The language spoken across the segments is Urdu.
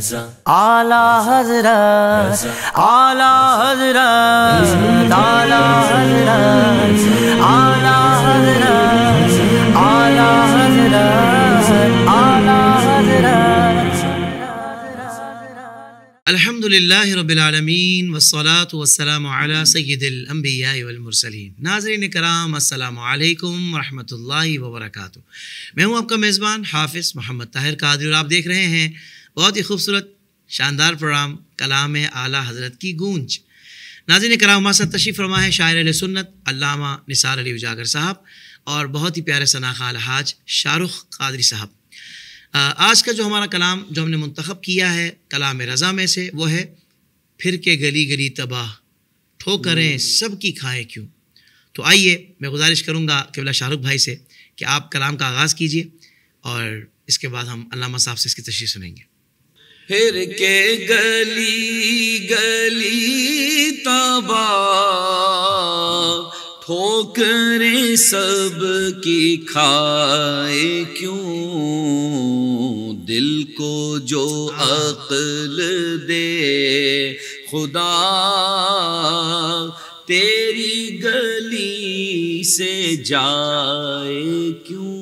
اعلی حضرت اعلی حضرت اعلی حضرت اعلی حضرت اعلی حضرت اعلی حضرت. الحمد للہ رب العالمین والصلاة والسلام علی سید الانبیاء والمرسلین. ناظرین کرام السلام علیکم ورحمۃ اللہ وبرکاتہ. میں ہوں آپ کا میزبان حافظ محمد طاہر قادری اور آپ دیکھ رہے ہیں بہت ہی خوبصورت شاندار پروگرام کلام اعلیٰ حضرت کی گونج. ناظرین کرام ہمارے ساتھ تشریف فرما ہے شاعر اہل سنت علامہ نثار علی اجاگر صاحب اور بہت ہی پیارے ثناء الحاج شاہ رخ قادری صاحب. آج کا جو ہمارا کلام جو ہم نے منتخب کیا ہے کلام رضا میں سے وہ ہے پھر کے گلی گلی تباہ ٹھوکریں سب کی کھائیں کیوں. تو آئیے میں گزارش کروں گا قبلہ شاہ رخ بھائی سے کہ آپ کلام کا آغاز کیجیے اور اس کے بعد ہم علامہ صاحب سے اس کی تشریح سنیں گے. پھر کے گلی گلی تباہ ٹھوکریں سب کی کھائے کیوں، دل کو جو عقل دے خدا تیری گلی سے جائے کیوں.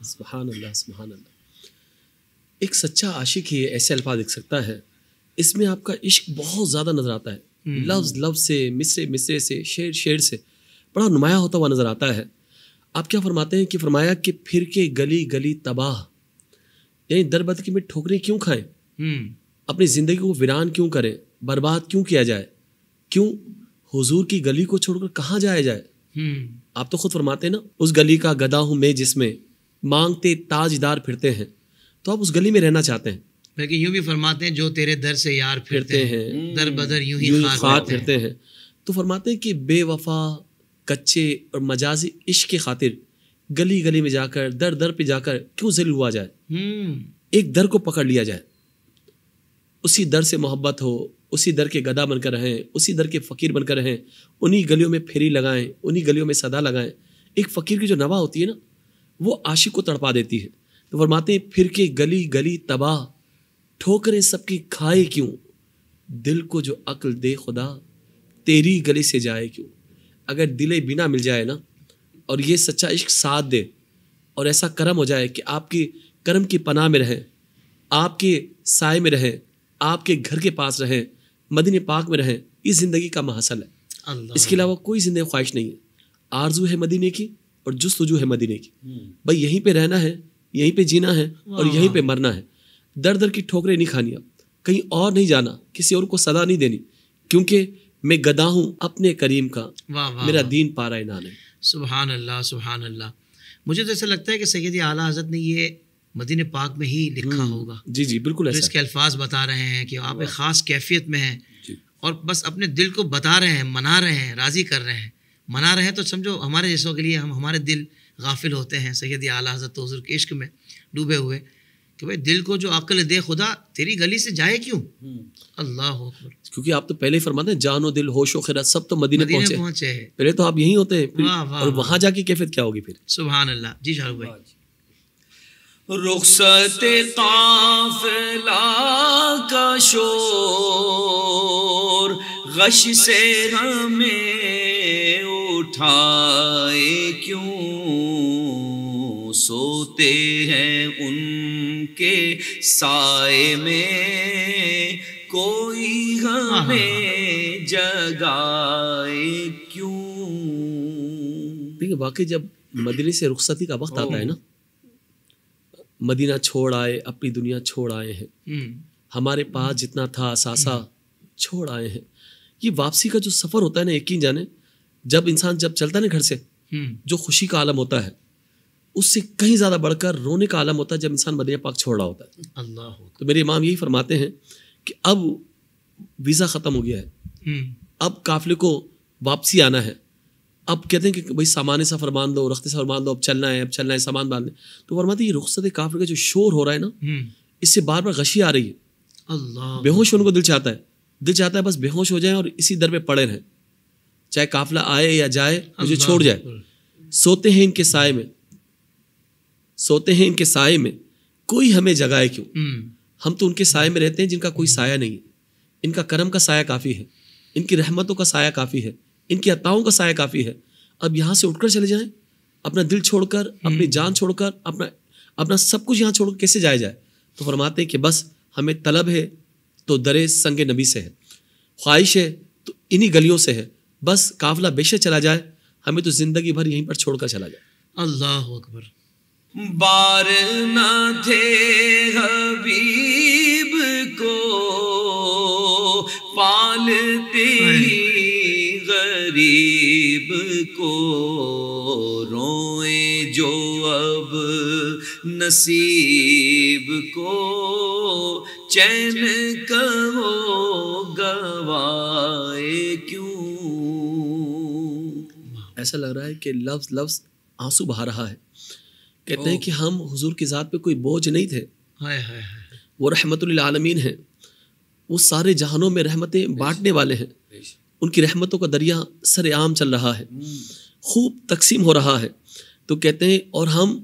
سبحان اللہ سبحان اللہ. ایک سچا عاشق ہی ایسے الفاظ لکھ سکتا ہے. اس میں آپ کا عشق بہت زیادہ نظر آتا ہے، لفظ لفظ سے، مصرے مصرے سے، شعر شعر سے بڑا نمایاں ہوتا ہوا نظر آتا ہے. آپ کیا فرماتے ہیں کہ فرمایا کہ پھر کے گلی گلی تباہ، یعنی در بدر میں ٹھوکریں کیوں کھائیں، اپنی زندگی کو ویران کیوں کریں، برباد کیوں کیا جائے، کیوں حضور کی گلی کو چھوڑ کر کہاں جایا جائے. آپ تو خود فرماتے ہیں نا، اس گلی کا گدا ہوں میں جس میں مانگتے تاجدار پھرتے ہیں. تو آپ اس گلی میں رہنا چاہتے ہیں. لیکن یوں بھی فرماتے ہیں جو تیرے در سے یار پھرتے ہیں در بدر یوں ہی خاک پھرتے ہیں. تو فرماتے ہیں کہ بے وفا کچے اور مجازی عشق کی خاطر گلی گلی میں جا کر در در پہ جا کر کیوں ذلیل ہوا جائے. ایک در کو پکڑ لیا جائے، اسی در سے محبت ہو، اسی در کے گدا بن کر رہیں، اسی در کے فقیر بن کر رہیں، انہی گلیوں میں پھیری لگائیں، انہی گلیوں میں صدا لگائیں. ایک فقیر کی جو نوا ہوتی ہے نا وہ عاشق کو تڑپا دیتی ہے. تو فرماتے ہیں پھر کے گلی گلی تباہ ٹھوکریں سب کی کھائے کیوں، دل کو جو عقل دے خدا تیری گلی سے جائے کیوں. اگر دل بنا مل جائے نا اور یہ سچا عشق ساتھ دے اور ایسا کرم ہو جائے کہ آپ کی کرم کی پناہ میں رہیں، آپ کے سائے میں رہیں، آپ کے گھر کے پاس رہیں، مدینہ پاک میں رہیں، اس زندگی کا محصل ہے. اس کے علاوہ کوئی زندگی خواہش نہیں ہے. آرزو ہے مدینے کی اور جستجو ہے مدینے کی. بھائی یہیں پہ رہنا ہے، یہیں پہ جینا ہے اور یہیں پہ مرنا ہے. در در کی ٹھوکریں نہیں کھانی، اب کہیں اور نہیں جانا، کسی اور کو صدا نہیں دینی، کیونکہ میں گدا ہوں اپنے کریم کا، میرا دین پارا انعام ہے. سبحان اللہ سبحان اللہ. مجھے تو ایسا لگتا ہے کہ سیدی اعلیٰ حضرت نے یہ مدینہ پاک میں ہی لکھا ہوگا. جی جی بالکل ایسا. اس کے الفاظ بتا رہے ہیں کہ آپ ایک خاص کیفیت میں ہیں اور بس اپنے دل کو بتا رہے ہیں، منا رہے ہیں، راضی کر رہے ہیں. منا رہے ہیں تو سمجھو ہمارے جیسوں کے لیے ہمارے دل غافل ہوتے ہیں سیدی اعلیٰ حضرت حضور کے عشق میں ڈوبے ہوئے کہ بھائی دل کو جو عقل دے خدا تیری گلی سے جائے کیوں. اللہ اکبر. کیونکہ آپ تو پہلے ہی فرماتے ہیں جان و دل ہوش و خیرات سب تو مدینے پہنچے ہیں. پہلے تو آپ یہیں ہوتے ہیں اور وہاں جا کے کیفیت کیا ہوگی پھر. سبحان اللہ. جی شاہ رخ بھائی. رخصت قافلہ کا شور غش سے ہمیں اٹھائے کیوں، سوتے ہیں ان کے سائے میں کوئی ہمیں جگائے کیوں. دیکھیں واقعی جب مدینے سے رخصتی کا وقت آتا ہے نا، مدینہ چھوڑ آئے، اپنی دنیا چھوڑ آئے ہیں، ہمارے پاس جتنا تھا اثاثہ چھوڑ آئے ہیں. یہ واپسی کا جو سفر ہوتا ہے نا، یقین جانے جب انسان جب چلتا ہے نا گھر سے، جو خوشی کا عالم ہوتا ہے اس سے کہیں زیادہ بڑھ کر رونے کا عالم ہوتا ہے جب انسان مدینہ پاک چھوڑ رہا ہوتا ہے. اللہ. تو میرے امام یہی فرماتے ہیں کہ اب ویزا ختم ہو گیا ہے، اب قافلے کو واپسی آنا ہے. اب کہتے ہیں کہ بھائی سامان سفر باندھ دو، رخت سفر باندھ دو، اب چلنا ہے سامان باندھنے. تو فرماتے ہیں یہ رخصت قافلے کا جو شور ہو رہا ہے نا، اس سے بار بار غشی آ رہی ہے. اللہ. بے ہوش ہونے کو دل چاہتا ہے بس بے ہوش ہو جائیں اور اسی در پہ پڑے رہیں، چاہے قافلہ آئے یا جائے مجھے چھوڑ جائے. سوتے ہیں ان کے سائے میں، کوئی ہمیں جگائے کیوں, ہم تو ان کے سائے میں رہتے ہیں جن کا کوئی سایہ نہیں ہے. ان کا کرم کا سایہ کافی ہے, ان کی رحمتوں کا سایہ کافی ہے, ان کی عطاؤں کا سایہ کافی ہے. اب یہاں سے اٹھ کر چلے جائیں, اپنا دل چھوڑ کر, اپنی جان چھوڑ کر, اپنا سب کچھ یہاں چھوڑ کر کیسے جایا جائے؟ تو فرماتے ہیں کہ بس ہمیں طلب ہے تو درے سنگ نبی سے ہے, خواہش ہے تو انہی گلیوں سے ہے. بس قافلہ بے شک چلا جائے, ہمیں تو زندگی بھر یہیں پر چھوڑ کر چلا جائے. اللہ اکبر. بار نہ تھے حبیب کو پالتے ہی غریب کو, روئیں جو اب نصیب کو, چین کہو گوائے کیوں. ایسا لگ رہا ہے کہ لفظ لفظ آنسو بہا رہا ہے. کہتے ہیں کہ ہم حضور کی ذات پہ کوئی بوجھ نہیں تھے, وہ رحمت للعالمین ہیں, وہ سارے جہانوں میں رحمتیں بانٹنے والے ہیں. ان کی رحمتوں کا دریا سر عام چل رہا ہے, خوب تقسیم ہو رہا ہے. تو کہتے ہیں اور ہم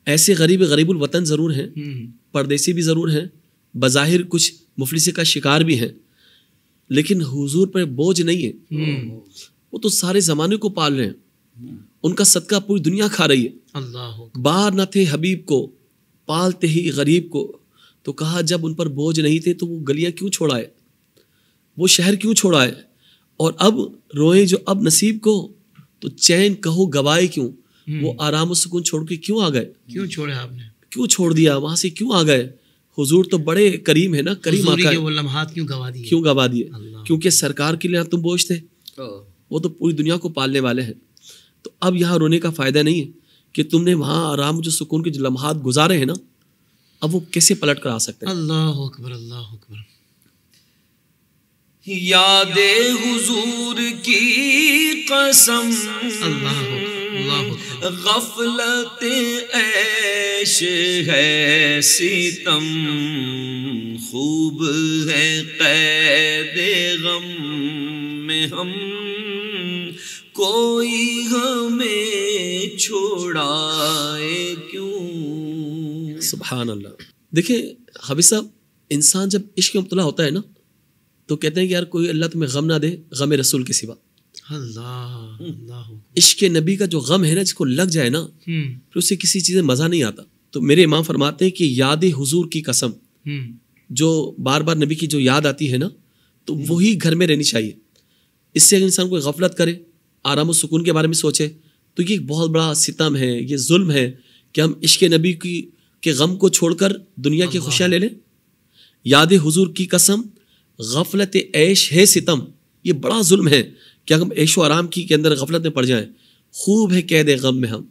ایسے غریب الوطن ضرور ہیں, پردیسی بھی ضرور ہیں, بظاہر کچھ مفلسی کا شکار بھی ہیں, لیکن حضور پر بوجھ نہیں ہے. وہ تو سارے زمانے کو پال رہے ہیں, ان کا صدقہ پوری دنیا کھا رہی ہے. اللہ بار نہ تھے حبیب کو پالتے ہی غریب کو. تو کہا جب ان پر بوجھ نہیں تھے تو وہ گلیاں کیوں چھوڑائے, وہ شہر کیوں چھوڑائے, اور اب روئیں جو اب نصیب کو, تو چین کہو گوائے کیوں. وہ آرام و سکون چھوڑ کے کیوں آ گئے, کیوں چھوڑے آپ نے, کیوں چھوڑ دیا, وہاں سے کیوں آ گئے. حضور تو بڑے کریم ہے نا, کریم آقا ہے, وہ لمحات کیوں گوا دیے, کیوں گوا دیے, کیونکہ سرکار کے لیے تم بوجھ تھے, وہ تو پوری دنیا کو پالنے والے ہیں. تو اب یہاں رونے کا فائدہ نہیں ہے کہ تم نے وہاں آرام جو سکون کے جو لمحات گزارے ہیں نا, اب وہ کیسے پلٹ کر آ سکتے ہیں. اللہ اکبر, اللہ اکبر. یاد حضور کی قسم, اللہ اکبر, غفلت عیش ہے ستم, خوب ہے قید غم میں ہم, کوئی ہمیں چھوڑائے کیوں. سبحان اللہ. دیکھیں حبیب صاحب, انسان جب عشق میں مبتلا ہوتا ہے نا, تو کہتے ہیں کہ یار کوئی اللہ تمہیں غم نہ دے غم رسول کے سوا. اللہ اللہ. عشق نبی کا جو غم ہے نا, جس کو لگ جائے نا, پھر اسے کسی چیز میں مزہ نہیں آتا. تو میرے امام فرماتے ہیں کہ یاد حضور کی قسم, جو بار بار نبی کی جو یاد آتی ہے نا, تو وہی گھر میں رہنی چاہیے. اس سے اگر انسان کوئی غفلت کرے, آرام و سکون کے بارے میں سوچے, تو یہ ایک بہت بڑا ستم ہے, یہ ظلم ہے کہ ہم عشق نبی کے غم کو چھوڑ کر دنیا کی خوشیاں لے لیں. یاد حضور کی قسم غفلت عیش ہے ستم, یہ بڑا ظلم ہے کہ ہم عیش و آرام کے اندر غفلت میں پڑ جائیں. خوب ہے قید غم میں ہم,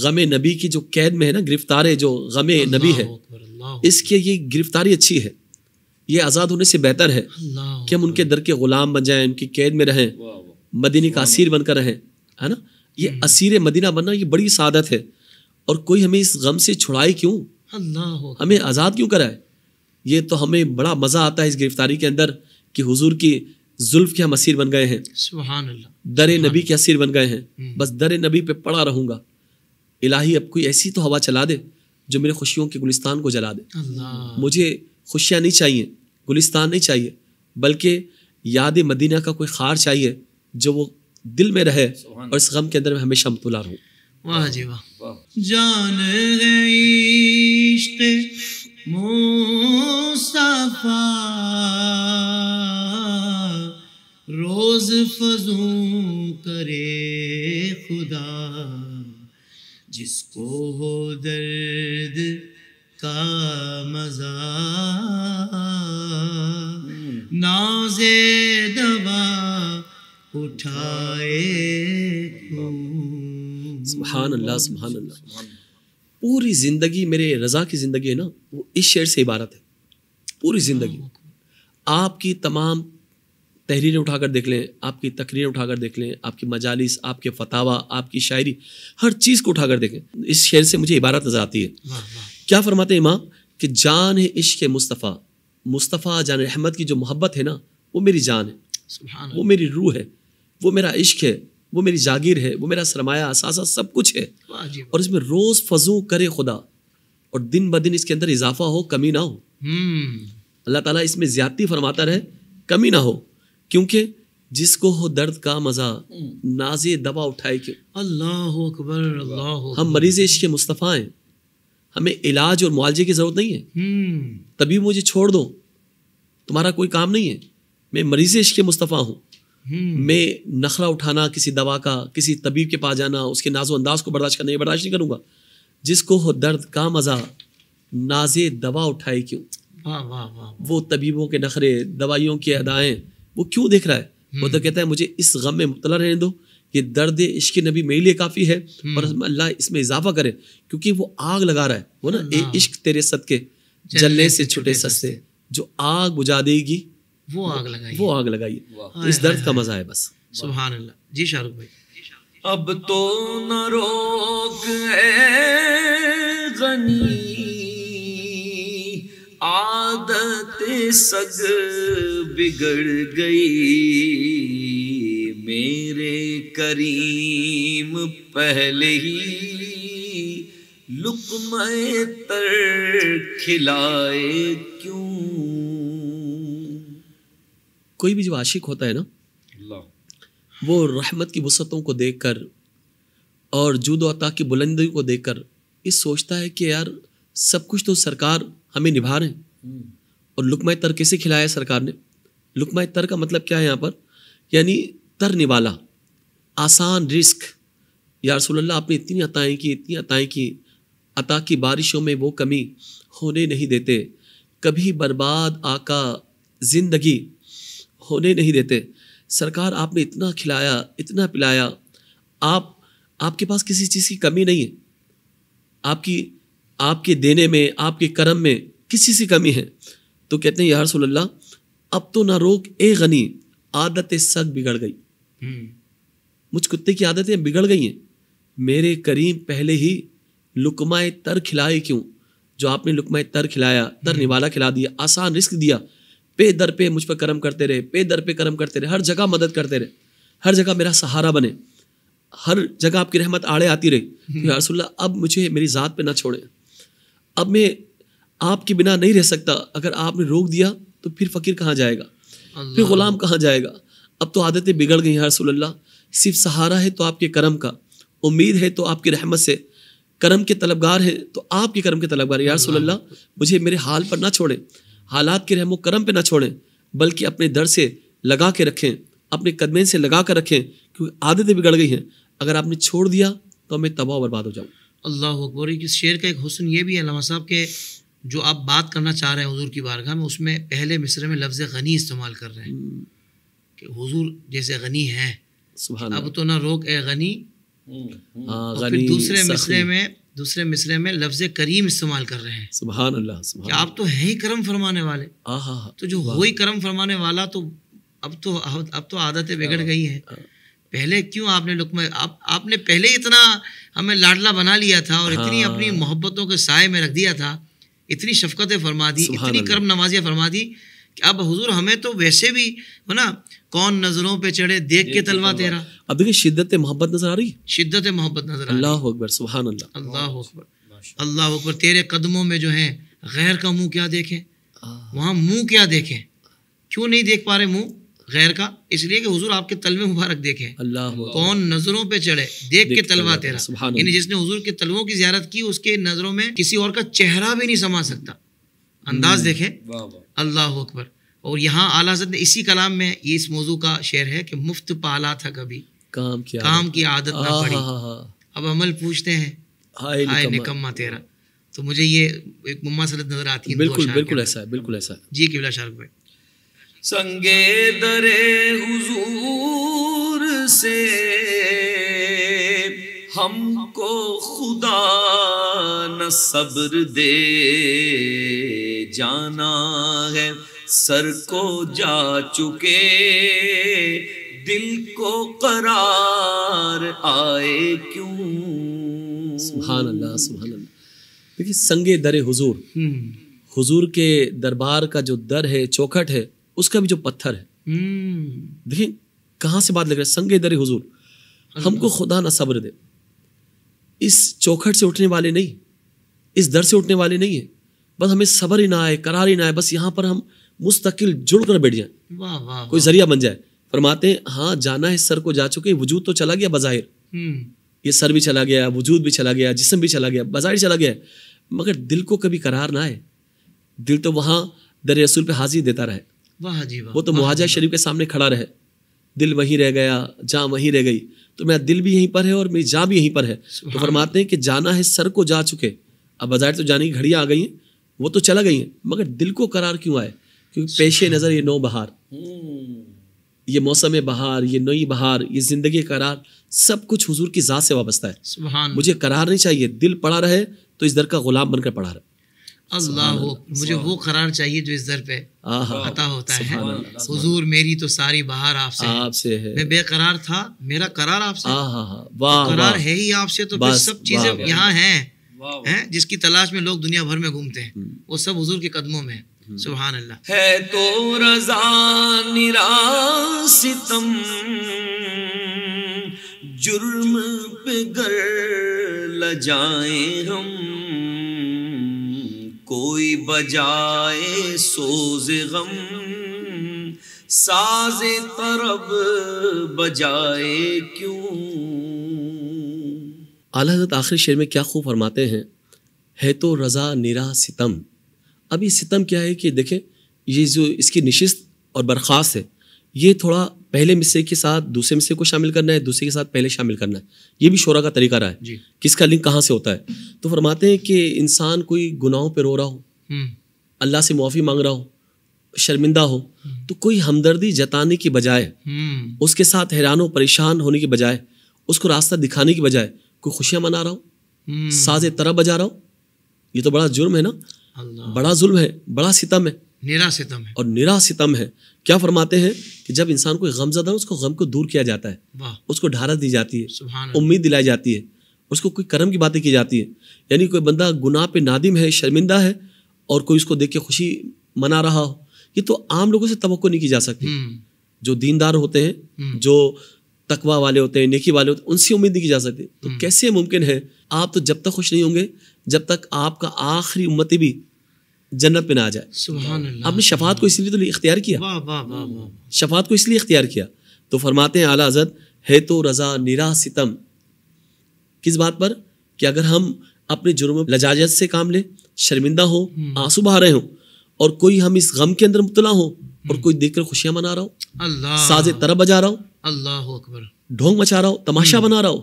غم نبی کی جو قید میں ہے نا, گرفتار ہے جو غم نبی ہے, اس کے یہ گرفتاری اچھی ہے, یہ آزاد ہونے سے بہتر ہے کہ ہم ان کے در کے غلام بن جائیں, ان کی قید میں رہیں, مدینے کا اسیر بن کر رہیں, ہے نا. یہ اسیر مدینہ بننا یہ بڑی سعادت ہے, اور کوئی ہمیں اس غم سے چھڑائے کیوں, ہمیں آزاد کیوں کرائے. یہ تو ہمیں بڑا مزہ آتا ہے اس گرفتاری کے اندر کہ حضور کی زلف کے ہم اسیر بن گئے ہیں, سبحان اللہ, در نبی کے اسیر بن گئے ہیں, بس در نبی پہ پڑا رہوں گا. الہی اب کوئی ایسی تو ہوا چلا دے جو میرے خوشیوں کے گلستان کو جلا دے. مجھے خوشیاں نہیں چاہیے, گلستان نہیں چاہیے, بلکہ یاد مدینہ کا کوئی خار چاہیے جو وہ دل میں رہے اور اس غم کے اندر میں ہمیشہ مبتلا رہوں. واہ جی واہ. جان ہے عشق مصطفیٰ, روز فزوں کرے خدا, جس کو ہو درد کا مزہ, ناز دوا اٹھائے کیوں. سبحان اللہ, سبحان اللہ. پوری زندگی میرے رضا کی زندگی ہے نا, وہ اس شعر سے عبارت ہے. پوری زندگی آپ کی تمام تحریریں اٹھا کر دیکھ لیں, آپ کی تقریریں اٹھا کر دیکھ لیں, آپ کی مجالس, آپ کے فتاوی, آپ کی شاعری, ہر چیز کو اٹھا کر دیکھیں, اس شعر سے مجھے عبارت نظر آتی ہے. کیا فرماتے ہیں امام کہ جان ہے عشق مصطفیٰ, مصطفیٰ جان رحمت کی جو محبت ہے نا, وہ میری جان ہے, وہ میری روح ہے, وہ میرا عشق ہے, وہ میری جاگیر ہے, وہ میرا سرمایہ اثاثہ سب کچھ ہے. اور اس میں روز فضو کرے خدا, اور دن بدن اس کے اندر اضافہ ہو, کمی نہ ہو. اللہ تعالیٰ اس میں زیادتی فرماتا رہے, کمی نہ ہو, کیونکہ جس کو ہو درد کا مزہ نازے دوا اٹھائے کیوں. اللہ اکبر, اللہ اکبر. ہم مریض عشق مصطفیٰ ہیں, ہمیں علاج اور معالجے کی ضرورت نہیں ہے. طبیب مجھے چھوڑ دو, تمہارا کوئی کام نہیں ہے. میں مریض عشق مصطفیٰ ہوں. میں نخرہ اٹھانا کسی دوا کا, کسی طبیب کے پاس جانا, اس کے ناز و انداز کو برداشت کرنا, یہ برداشت نہیں کروں گا. جس کو ہو درد کا مزہ نازے دوا اٹھائے کیوں. واہ واہ واہ. وہ طبیبوں کے نخرے, دوائیوں کے ادائیں وہ کیوں دیکھ رہا ہے؟ وہ تو کہتا ہے مجھے اس غم میں مبتلا رہنے دو, یہ درد عشق نبی میرے لیے کافی ہے, اور اللہ اس میں اضافہ کرے, کیونکہ وہ آگ لگا رہا ہے. وہ نا اے عشق تیرے صدقے جلنے سے چھٹے سستے, جو آگ بجھا دے گی وہ آگ لگائی, وہ آگ لگائی. اس درد کا مزہ ہے بس. سبحان اللہ. جی شاہ رخ بھائی. اب تو نہ روک اے غنی, عادت سگ بگڑ گئی, میرے کریم پہلے ہی لقمہ تر کھلائے کیوں. کوئی بھی جو عاشق ہوتا ہے نا, وہ رحمت کی وسعتوں کو دیکھ کر اور جود و عطا کی بلندی کو دیکھ کر یہ سوچتا ہے کہ یار سب کچھ تو سرکار ہمیں نبھا رہے ہیں, اور لقمہ تر کیسے کھلایا سرکار نے. لقمہ تر کا مطلب کیا ہے یہاں پر؟ یعنی ترنے والا, آسان رزق. یا رسول اللہ آپ نے اتنی عطائیں کی, اتنی عطائیں کی, عطا کی بارشوں میں وہ کمی ہونے نہیں دیتے, کبھی برباد آقا زندگی ہونے نہیں دیتے. سرکار آپ نے اتنا کھلایا, اتنا پلایا, آپ کے پاس کسی چیز کی کمی نہیں ہے. آپ کے دینے میں, آپ کے کرم میں کسی سے کمی ہے. تو کہتے ہیں یا رسول اللہ اب تو نہ روک اے غنی, عادت سگ بگڑ گئی, مجھ کتے کی عادتیں بگڑ گئی ہیں, میرے کریم پہلے ہی لقمہ تر کھلائے کیوں. جو آپ نے لقمہ تر کھلایا, تر نوالا کھلا دیا, آسان رزق دیا, پہ در پہ مجھ پر کرم کرتے رہے, پہ در پہ کرم کرتے رہے, ہر جگہ مدد کرتے رہے, ہر جگہ میرا سہارا بنے, ہر جگہ آپ کی رحمت آڑے آتی رہی. یا رسول اللہ اب مجھے میری ذات پہ نہ چھوڑیں, اب میں آپ کے بنا نہیں رہ سکتا. اگر آپ نے روک دیا تو پھر فقیر کہاں جائے گا, پھر غلام کہاں جائے گا. اب تو عادتیں بگڑ گئی ہیں رسول اللہ, صرف سہارا ہے تو آپ کے کرم کا, امید ہے تو آپ کی رحمت سے, کرم کے طلبگار ہیں تو آپ کے کرم کے طلبگار. یا رسول اللہ مجھے میرے حال پر نہ چھوڑیں, حالات کے رحم و کرم پہ نہ چھوڑیں, بلکہ اپنے در سے لگا کے رکھیں, اپنے قدمین سے لگا کر رکھیں, کیونکہ عادتیں بگڑ گئی ہیں. اگر آپ نے چھوڑ دیا تو میں تباہ و برباد ہو جاؤں. اللہ اکبر. اس شعر کا ایک حسن یہ بھی ہے علامہ صاحب کہ جو آپ بات کرنا چاہ رہے ہیں حضور کی بارگاہ میں, اس میں پہلے مصرے میں لفظ غنی استعمال کر رہے ہیں کہ حضور جیسے غنی ہے, سبحان اب تو نہ روک اے غنی. اور پھر دوسرے مصرے میں لفظ کریم استعمال کر رہے ہیں. سبحان اللہ, کہ آپ تو ہیں ہی کرم فرمانے والے. تو جو ہو ہی کرم فرمانے والا, تو اب تو عادتیں بگڑ گئی ہیں. پہلے کیوں آپ نے لقمہ, آپ نے پہلے اتنا ہمیں لاڈلا بنا لیا تھا, اور اتنی اپنی محبتوں کے سائے میں رکھ دیا تھا, اتنی شفقتیں فرما دی, اتنی کرم نوازیاں فرما دی کہ اب حضور ہمیں تو ویسے بھی ہو نا, کون نظروں پہ چڑھے دیکھ کے تلوا تیرا. اب دیکھیں شدت محبت نظر آ رہی, شدت محبت نظر آ رہی. اللہ اکبر, سبحان اللہ, اللہ اکبر, اللہ اکبر. تیرے قدموں میں جو ہیں غیر کا منہ کیا دیکھیں, وہاں منہ کیا دیکھیں, کیوں نہیں دیکھ پا رہے منہ غیر کا؟ اس لیے کہ حضور آپ کے تلوے مبارک دیکھیں. اللہ کون نظروں پہ چڑھے دیکھ کے تلوا تیرا. یعنی جس نے حضور کے تلووں کی زیارت کی, اس کے نظروں میں کسی اور کا چہرہ بھی نہیں سما سکتا. انداز دیکھیں. اللہ اکبر. اور یہاں اعلیٰ حضرت نے اسی کلام میں یہ اس موضوع کا شعر ہے کہ مفت پالا تھا کبھی کام کی عادت نہ پڑی, اب عمل پوچھتے ہیں ہائے نکما تیرا. تو مجھے یہ ایک مماثلت نظر آتی ہے. بالکل ایسا ہے, بالکل ایسا ہے. جی قبلہ شارق بھائی. سنگے درے حضور سے ہم کو خدا نہ صبر دے جانا ہے, سر کو جا چکے دل کو قرار آئے کیوں. سبحان اللہ, سبحان اللہ. دیکھیے سنگے در حضور, حضور کے دربار کا جو در ہے, چوکھٹ ہے, اس کا بھی جو پتھر ہے, دیکھیں کہاں سے بات لگ رہا ہے. سنگے در حضور, ہم کو خدا نہ صبر دے. اس چوکھٹ سے اٹھنے والے نہیں, اس در سے اٹھنے والے نہیں ہیں. بس ہمیں صبر ہی نہ آئے, قرار ہی نہ آئے, بس یہاں پر ہم مستقل جڑ کر بیٹھ جائیں, واہ واہ کوئی ذریعہ بن جائے. فرماتے ہیں ہاں جانا ہے سر کو جا چکے, وجود تو چلا گیا بظاہر, یہ سر بھی چلا گیا, وجود بھی چلا گیا, جسم بھی چلا گیا, بظاہر چلا گیا, مگر دل کو کبھی قرار نہ آئے. دل تو وہاں در رسول پہ حاضری دیتا رہے, واہ جی واہ, وہ تو مہاجر شریف کے سامنے کھڑا رہے, دل وہیں رہ گیا, جاں وہیں رہ گئی, تو میرا دل بھی یہیں پر ہے اور میری جاں بھی یہیں پر ہے. تو فرماتے ہیں کہ جانا ہے سر کو جا چکے, اب بظاہر تو جانے کی گھڑیاں آ گئی ہیں, وہ تو چلا گئی ہیں, مگر دل کو قرار کیوں آئے؟ کیونکہ پیش نظر یہ نو بہار, یہ موسم بہار, یہ نئی بہار, یہ زندگی قرار, سب کچھ حضور کی ذات سے وابستہ ہے. سبحان مجھے قرار نہیں چاہیے, دل پڑا رہے تو اس در کا غلام بن کر پڑا رہے. اللہ, مجھے وہ قرار چاہیے جو اس در پہ عطا ہوتا ہے. حضور میری تو ساری بہار آپ سے ہے, میں بے قرار تھا, میرا قرار آپ سے, قرار ہے ہی آپ سے, تو پھر سب چیزیں یہاں ہیں جس کی تلاش میں لوگ دنیا بھر میں گھومتے ہیں, وہ سب حضور کے قدموں میں. سبحان اللہ. ہے تو رضا نرا ستم, جرم پہ گر لجائیں ہم, کوئی بجائے سوز غم, ساز طرب بجائے کیوں. اعلیٰ حضرت آخری شعر میں کیا خوب فرماتے ہیں, ہے تو رضا نرا ستم. اب یہ ستم کیا ہے کہ دیکھیں, یہ جو اس کی نشست اور برخاست ہے, یہ تھوڑا پہلے مصرے کے ساتھ دوسرے مصرے کو شامل کرنا ہے, دوسرے کے ساتھ پہلے شامل کرنا ہے. یہ بھی شعرا کا طریقہ رہا ہے, کس کا لنک کہاں سے ہوتا ہے. تو فرماتے ہیں کہ انسان کوئی گناہوں پہ رو رہا ہو, اللہ سے معافی مانگ رہا ہو, شرمندہ ہو, تو کوئی ہمدردی جتانے کی بجائے, اس کے ساتھ حیران و پریشان ہونے کی بجائے, اس کو راستہ دکھانے کی بجائے کوئی خوشیاں منا رہا ہو, ساز طرب بجا رہا ہو, یہ تو بڑا جرم ہے نا, بڑا ظلم ہے, بڑا ستم ہے, نرا ستم ہے, اور نرا ستم ہے. کیا فرماتے ہیں کہ جب انسان کوئی غم زدہ ہو, اس کو غم کو دور کیا جاتا ہے, اس کو ڈھارس دی جاتی ہے, امید دلائی جاتی ہے, اس کو کوئی کرم کی باتیں کی جاتی ہے. یعنی کوئی بندہ گناہ پہ نادم ہے, شرمندہ ہے, اور کوئی اس کو دیکھ کے خوشی منا رہا ہو, یہ تو عام لوگوں سے توقع نہیں کی جا سکتی. جو دیندار ہوتے ہیں, جو تقوی والے ہوتے ہیں, نیکی والے ہوتے ہیں, ان سے امید نہیں کی جا سکتی. تو کیسے ممکن ہے, آپ تو جب تک خوش نہیں ہوں گے جب تک آپ کا آخری امتی بھی جنت پہ نہ آ جائے. سبحان اللہ. آپ نے شفاعت کو اس لیے تو اختیار کیا, شفاعت کو اس لیے اختیار کیا. تو فرماتے ہیں اعلیٰ حضرت, ہے تو رضا نرا ستم. کس بات پر؟ کہ اگر ہم اپنے جرم لجاجت سے کام لیں, شرمندہ ہوں, آنسو بہا رہے ہوں, اور کوئی ہم اس غم کے اندر مبتلا ہوں, اور کوئی دیکھ کر خوشیاں منا رہا ہو, اللہ, ساز طرب بجا رہا ہو, اللہ اکبر, ڈھونگ مچا رہا ہو, تماشا بنا رہا ہو,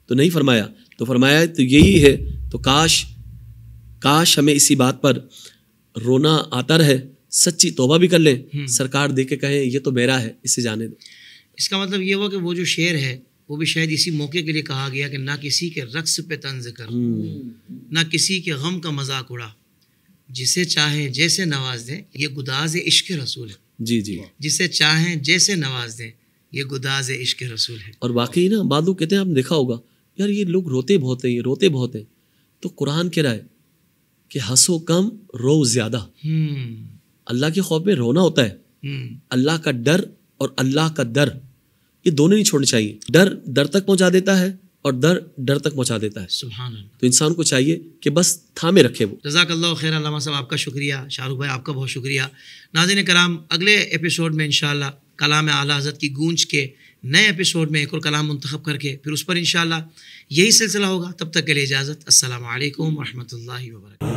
تو نہیں فرمایا. تو فرمایا تو یہی ہے, تو کاش ہمیں اسی بات پر رونا آتا رہے, سچی توبہ بھی کر لیں, سرکار دیکھ کے کہیں یہ تو میرا ہے, اسے جانے دو. اس کا مطلب یہ ہوا کہ وہ جو شعر ہے وہ بھی شاید اسی موقع کے لیے کہا گیا کہ نہ کسی کے رقص پہ طنز کر, نہ کسی کے غم کا مذاق اڑا, جسے چاہیں جیسے نواز دیں, یہ گداز عشق رسول ہے. جی جی, جسے چاہیں جیسے نواز دیں, یہ گداز عشق رسول ہے. اور واقعی نا بعض لوگ کہتے ہیں, آپ نے دیکھا ہوگا, یار یہ لوگ روتے بہت ہیں, یہ روتے بہت ہیں. تو قرآن کہہ رہا ہے کہ ہنسو کم رو زیادہ. اللہ کے خوف میں رونا ہوتا ہے, اللہ کا ڈر اور اللہ کا در, یہ دونوں نہیں چھوڑنے چاہیے. ڈر در تک پہنچا دیتا ہے, اور ڈر تک پہنچا دیتا ہے. سبحان اللہ. تو انسان کو چاہیے کہ بس تھامے رکھے وہ. جزاک اللہ خیر. علامہ صاحب آپ کا شکریہ, شاہ رخ بھائی آپ کا بہت شکریہ. ناظرین کرام, اگلے ایپیسوڈ میں انشاءاللہ کلام اعلیٰ حضرت کی گونج کے نئے ایپیسوڈ میں ایک اور کلام منتخب کر کے پھر اس پر انشاءاللہ یہی سلسلہ ہوگا. تب تک کے لیے اجازت. السلام علیکم ورحمۃ اللہ وبرکاتہ.